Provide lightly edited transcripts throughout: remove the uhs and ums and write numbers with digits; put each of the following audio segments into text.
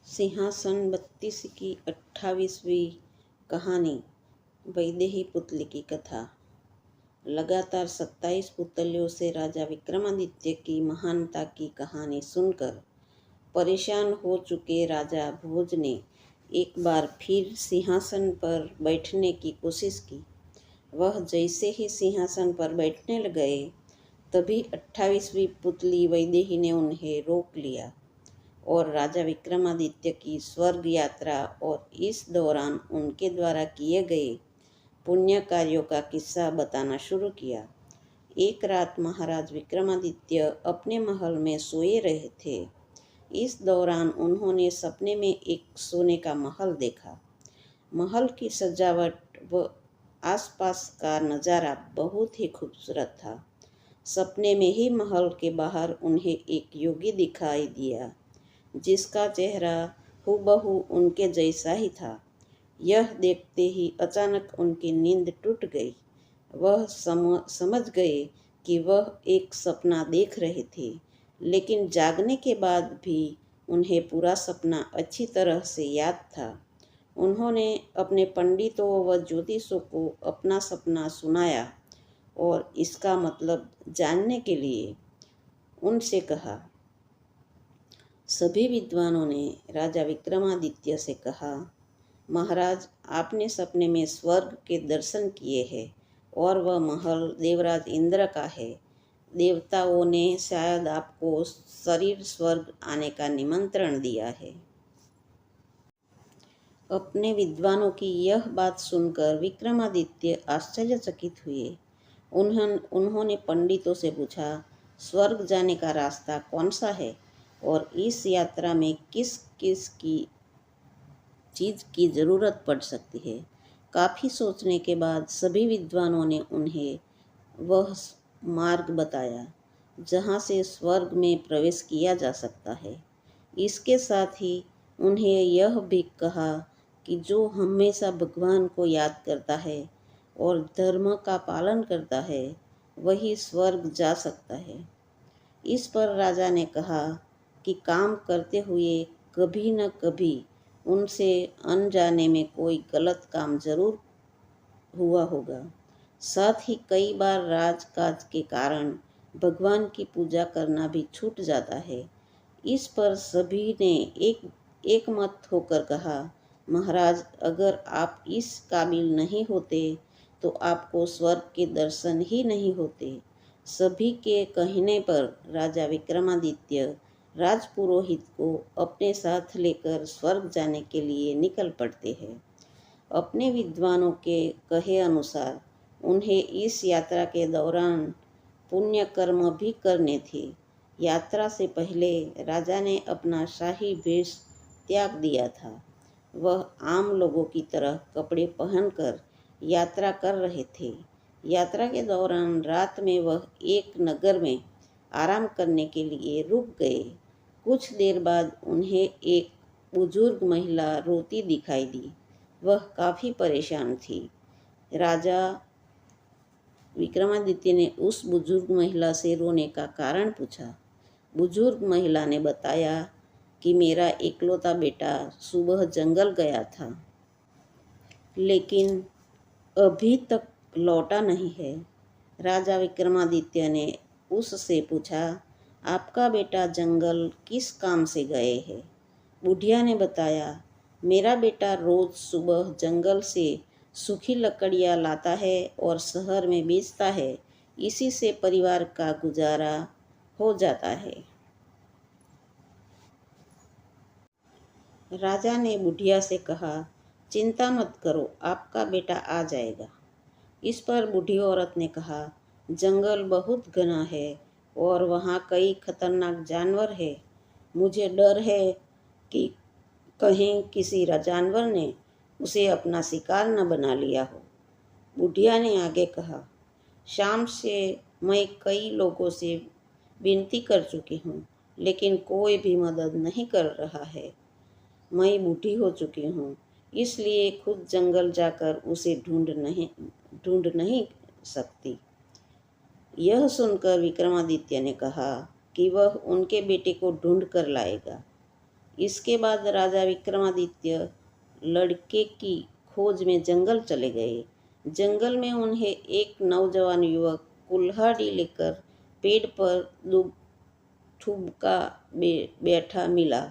सिंहासन 32 की 28वीं कहानी। वैदेही पुतली की कथा। लगातार 27 पुतलियों से राजा विक्रमादित्य की महानता की कहानी सुनकर परेशान हो चुके राजा भोज ने एक बार फिर सिंहासन पर बैठने की कोशिश की। वह जैसे ही सिंहासन पर बैठने गए तभी 28वीं पुतली वैदेही ने उन्हें रोक लिया और राजा विक्रमादित्य की स्वर्ग यात्रा और इस दौरान उनके द्वारा किए गए पुण्य कार्यों का किस्सा बताना शुरू किया। एक रात महाराज विक्रमादित्य अपने महल में सोए रहे थे। इस दौरान उन्होंने सपने में एक सोने का महल देखा। महल की सजावट व आसपास का नज़ारा बहुत ही खूबसूरत था। सपने में ही महल के बाहर उन्हें एक योगी दिखाई दिया जिसका चेहरा हूबहू उनके जैसा ही था। यह देखते ही अचानक उनकी नींद टूट गई। वह समझ गए कि वह एक सपना देख रहे थे, लेकिन जागने के बाद भी उन्हें पूरा सपना अच्छी तरह से याद था। उन्होंने अपने पंडितों व ज्योतिषों को अपना सपना सुनाया और इसका मतलब जानने के लिए उनसे कहा। सभी विद्वानों ने राजा विक्रमादित्य से कहा, महाराज, आपने सपने में स्वर्ग के दर्शन किए हैं और वह महल देवराज इंद्र का है। देवताओं ने शायद आपको शरीर स्वर्ग आने का निमंत्रण दिया है। अपने विद्वानों की यह बात सुनकर विक्रमादित्य आश्चर्यचकित हुए। उन्होंने पंडितों से पूछा, स्वर्ग जाने का रास्ता कौन सा है और इस यात्रा में किस किस की चीज़ की ज़रूरत पड़ सकती है। काफ़ी सोचने के बाद सभी विद्वानों ने उन्हें वह मार्ग बताया जहाँ से स्वर्ग में प्रवेश किया जा सकता है। इसके साथ ही उन्हें यह भी कहा कि जो हमेशा भगवान को याद करता है और धर्म का पालन करता है वही स्वर्ग जा सकता है। इस पर राजा ने कहा कि काम करते हुए कभी न कभी उनसे अनजाने में कोई गलत काम जरूर हुआ होगा। साथ ही कई बार राजकाज के कारण भगवान की पूजा करना भी छूट जाता है। इस पर सभी ने एक मत होकर कहा, महाराज, अगर आप इस काबिल नहीं होते तो आपको स्वर्ग के दर्शन ही नहीं होते। सभी के कहने पर राजा विक्रमादित्य राजपुरोहित को अपने साथ लेकर स्वर्ग जाने के लिए निकल पड़ते हैं। अपने विद्वानों के कहे अनुसार उन्हें इस यात्रा के दौरान पुण्य कर्म भी करने थे। यात्रा से पहले राजा ने अपना शाही वेश त्याग दिया था। वह आम लोगों की तरह कपड़े पहनकर यात्रा कर रहे थे। यात्रा के दौरान रात में वह एक नगर में आराम करने के लिए रुक गए। कुछ देर बाद उन्हें एक बुजुर्ग महिला रोती दिखाई दी। वह काफ़ी परेशान थी। राजा विक्रमादित्य ने उस बुजुर्ग महिला से रोने का कारण पूछा। बुजुर्ग महिला ने बताया कि मेरा इकलौता बेटा सुबह जंगल गया था, लेकिन अभी तक लौटा नहीं है। राजा विक्रमादित्य ने उससे पूछा, आपका बेटा जंगल किस काम से गए हैं? बुढ़िया ने बताया, मेरा बेटा रोज सुबह जंगल से सूखी लकड़ियाँ लाता है और शहर में बेचता है। इसी से परिवार का गुजारा हो जाता है। राजा ने बुढ़िया से कहा, चिंता मत करो, आपका बेटा आ जाएगा। इस पर बूढ़ी औरत ने कहा, जंगल बहुत घना है और वहाँ कई खतरनाक जानवर हैं। मुझे डर है कि कहीं किसी जानवर ने उसे अपना शिकार न बना लिया हो। बुढ़िया ने आगे कहा, शाम से मैं कई लोगों से विनती कर चुकी हूँ, लेकिन कोई भी मदद नहीं कर रहा है। मैं बूढ़ी हो चुकी हूँ, इसलिए खुद जंगल जाकर उसे ढूंढ नहीं सकती। यह सुनकर विक्रमादित्य ने कहा कि वह उनके बेटे को ढूंढ कर लाएगा। इसके बाद राजा विक्रमादित्य लड़के की खोज में जंगल चले गए। जंगल में उन्हें एक नौजवान युवक कुल्हाड़ी लेकर पेड़ पर ठुमका बैठा मिला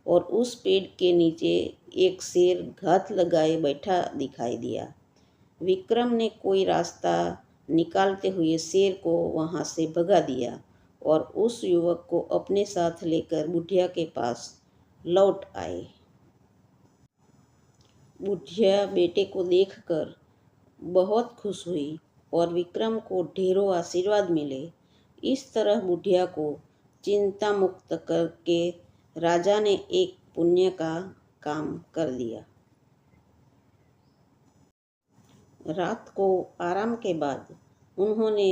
और उस पेड़ के नीचे एक शेर घात लगाए बैठा दिखाई दिया। विक्रम ने कोई रास्ता निकालते हुए शेर को वहां से भगा दिया और उस युवक को अपने साथ लेकर बुढ़िया के पास लौट आए। बुढ़िया बेटे को देखकर बहुत खुश हुई और विक्रम को ढेरों आशीर्वाद मिले। इस तरह बुढ़िया को चिंता मुक्त करके राजा ने एक पुण्य का काम कर दिया। रात को आराम के बाद उन्होंने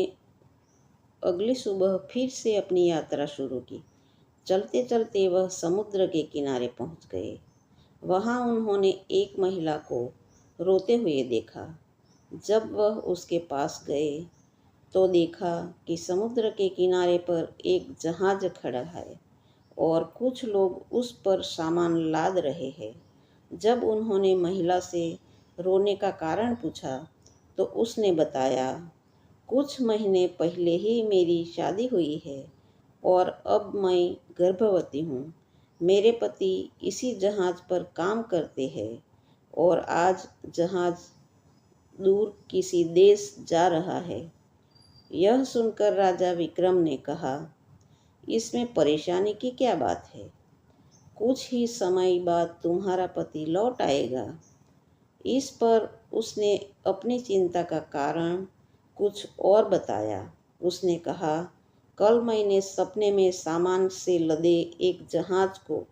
अगली सुबह फिर से अपनी यात्रा शुरू की। चलते चलते वह समुद्र के किनारे पहुंच गए। वहां उन्होंने एक महिला को रोते हुए देखा। जब वह उसके पास गए तो देखा कि समुद्र के किनारे पर एक जहाज खड़ा है और कुछ लोग उस पर सामान लाद रहे हैं। जब उन्होंने महिला से रोने का कारण पूछा तो उसने बताया, कुछ महीने पहले ही मेरी शादी हुई है और अब मैं गर्भवती हूँ। मेरे पति इसी जहाज पर काम करते हैं और आज जहाज दूर किसी देश जा रहा है। यह सुनकर राजा विक्रम ने कहा, इसमें परेशानी की क्या बात है? कुछ ही समय बाद तुम्हारा पति लौट आएगा। इस पर उसने अपनी चिंता का कारण कुछ और बताया। उसने कहा, कल मैंने सपने में सामान से लदे एक जहाज को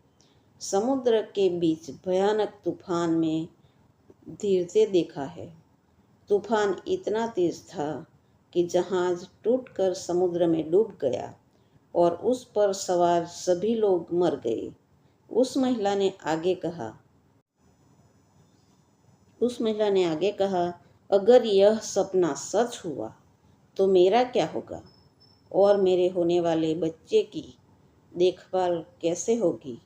समुद्र के बीच भयानक तूफान में धीरते देखा है। तूफान इतना तेज था कि जहाज टूटकर समुद्र में डूब गया और उस पर सवार सभी लोग मर गए। उस महिला ने आगे कहा, अगर यह सपना सच हुआ तो मेरा क्या होगा और मेरे होने वाले बच्चे की देखभाल कैसे होगी?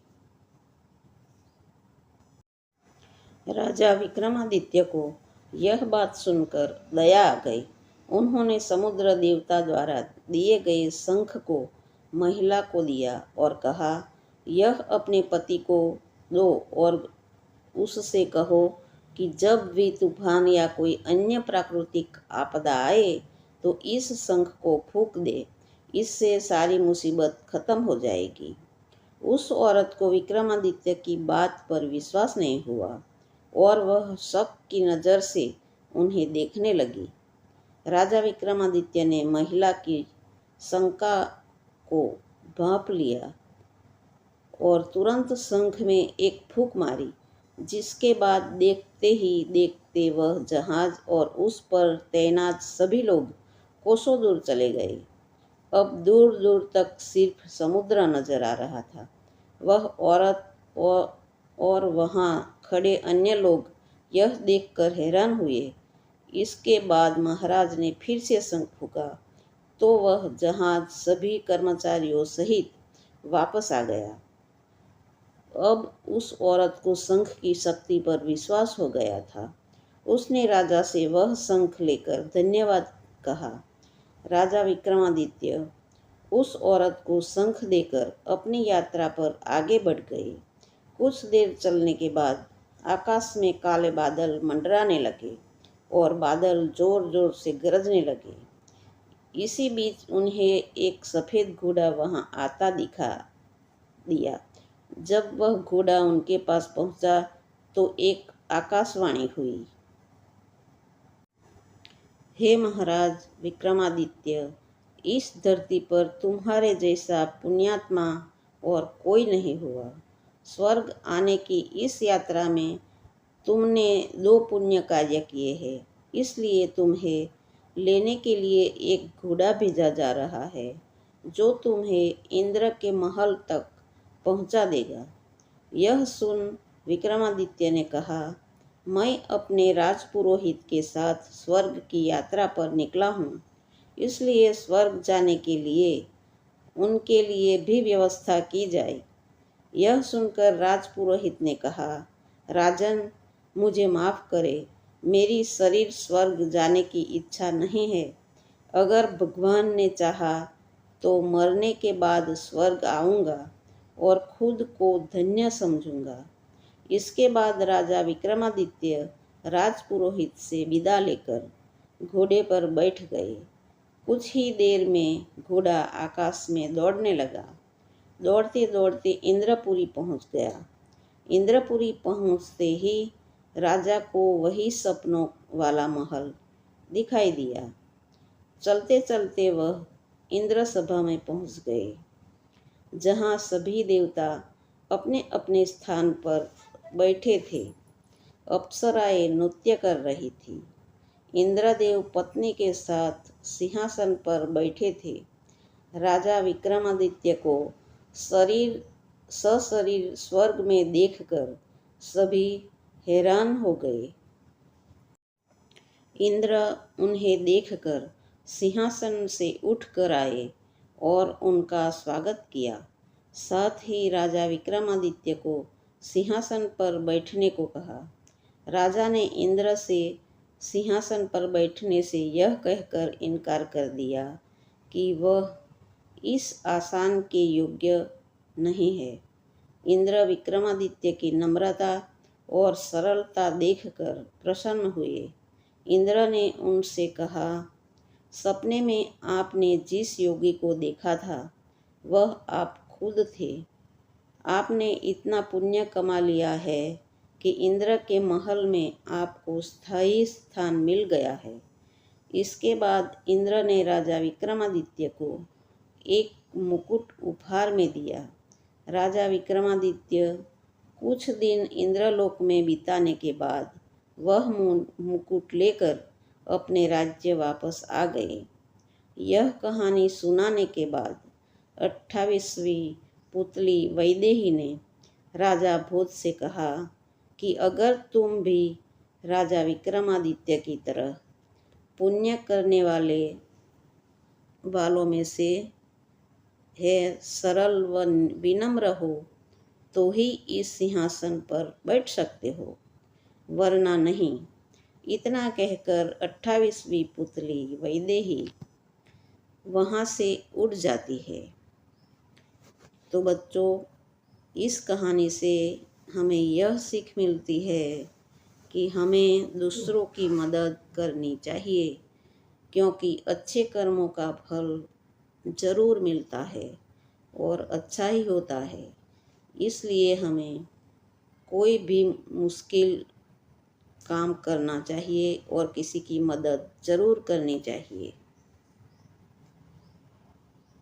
राजा विक्रमादित्य को यह बात सुनकर दया आ गई। उन्होंने समुद्र देवता द्वारा दिए गए शंख को महिला को दिया और कहा, यह अपने पति को दो और उससे कहो कि जब भी तूफान या कोई अन्य प्राकृतिक आपदा आए तो इस शंख को फूंक दे। इससे सारी मुसीबत खत्म हो जाएगी। उस औरत को विक्रमादित्य की बात पर विश्वास नहीं हुआ और वह शक की नज़र से उन्हें देखने लगी। राजा विक्रमादित्य ने महिला की शंका को भांप लिया और तुरंत शंख में एक फूंक मारी, जिसके बाद देखते ही देखते वह जहाज और उस पर तैनात सभी लोग कोसों दूर चले गए। अब दूर दूर तक सिर्फ समुद्र नजर आ रहा था। वह औरत और वहां खड़े अन्य लोग यह देखकर हैरान हुए। इसके बाद महाराज ने फिर से शंख फूंका तो वह जहाज सभी कर्मचारियों सहित वापस आ गया। अब उस औरत को शंख की शक्ति पर विश्वास हो गया था। उसने राजा से वह शंख लेकर धन्यवाद कहा। राजा विक्रमादित्य उस औरत को शंख देकर अपनी यात्रा पर आगे बढ़ गए। कुछ देर चलने के बाद आकाश में काले बादल मंडराने लगे और बादल जोर जोर से गरजने लगे। इसी बीच उन्हें एक सफ़ेद घोड़ा वहां आता दिखा दिया। जब वह घोड़ा उनके पास पहुंचा तो एक आकाशवाणी हुई, हे महाराज विक्रमादित्य, इस धरती पर तुम्हारे जैसा पुण्यात्मा और कोई नहीं हुआ। स्वर्ग आने की इस यात्रा में तुमने 2 पुण्य कार्य किए हैं, इसलिए तुम्हें लेने के लिए एक घोड़ा भेजा जा रहा है जो तुम्हें इंद्र के महल तक पहुंचा देगा। यह सुन विक्रमादित्य ने कहा, मैं अपने राजपुरोहित के साथ स्वर्ग की यात्रा पर निकला हूँ, इसलिए स्वर्ग जाने के लिए उनके लिए भी व्यवस्था की जाए। यह सुनकर राजपुरोहित ने कहा, राजन, मुझे माफ करे, मेरी शरीर स्वर्ग जाने की इच्छा नहीं है। अगर भगवान ने चाहा तो मरने के बाद स्वर्ग आऊँगा और खुद को धन्य समझूंगा। इसके बाद राजा विक्रमादित्य राजपुरोहित से विदा लेकर घोड़े पर बैठ गए। कुछ ही देर में घोड़ा आकाश में दौड़ने लगा। दौड़ते दौड़ते इंद्रपुरी पहुंच गया। इंद्रपुरी पहुंचते ही राजा को वही सपनों वाला महल दिखाई दिया। चलते चलते वह इंद्र सभा में पहुंच गए, जहां सभी देवता अपने अपने स्थान पर बैठे थे। अप्सराएं नृत्य कर रही थी। इंद्रदेव पत्नी के साथ सिंहासन पर बैठे थे। राजा विक्रमादित्य को सशरीर स्वर्ग में देखकर सभी हैरान हो गए। इंद्र उन्हें देखकर सिंहासन से उठकर आए और उनका स्वागत किया। साथ ही राजा विक्रमादित्य को सिंहासन पर बैठने को कहा। राजा ने इंद्र से सिंहासन पर बैठने से यह कहकर इनकार कर दिया कि वह इस आसन के योग्य नहीं है। इंद्र विक्रमादित्य की नम्रता और सरलता देखकर प्रसन्न हुए। इंद्र ने उनसे कहा, सपने में आपने जिस योगी को देखा था वह आप खुद थे। आपने इतना पुण्य कमा लिया है कि इंद्र के महल में आपको स्थायी स्थान मिल गया है। इसके बाद इंद्र ने राजा विक्रमादित्य को एक मुकुट उपहार में दिया। राजा विक्रमादित्य कुछ दिन इंद्रलोक में बिताने के बाद वह मुकुट लेकर अपने राज्य वापस आ गए। यह कहानी सुनाने के बाद 28वीं पुतली वैदेही ने राजा भोज से कहा कि अगर तुम भी राजा विक्रमादित्य की तरह पुण्य करने वालों में से है, सरल व विनम्र हो, तो ही इस सिंहासन पर बैठ सकते हो, वरना नहीं। इतना कहकर 28वीं पुतली वैदेही वहाँ से उड़ जाती है। तो बच्चों, इस कहानी से हमें यह सीख मिलती है कि हमें दूसरों की मदद करनी चाहिए, क्योंकि अच्छे कर्मों का फल ज़रूर मिलता है और अच्छा ही होता है। इसलिए हमें कोई भी मुश्किल काम करना चाहिए और किसी की मदद ज़रूर करनी चाहिए।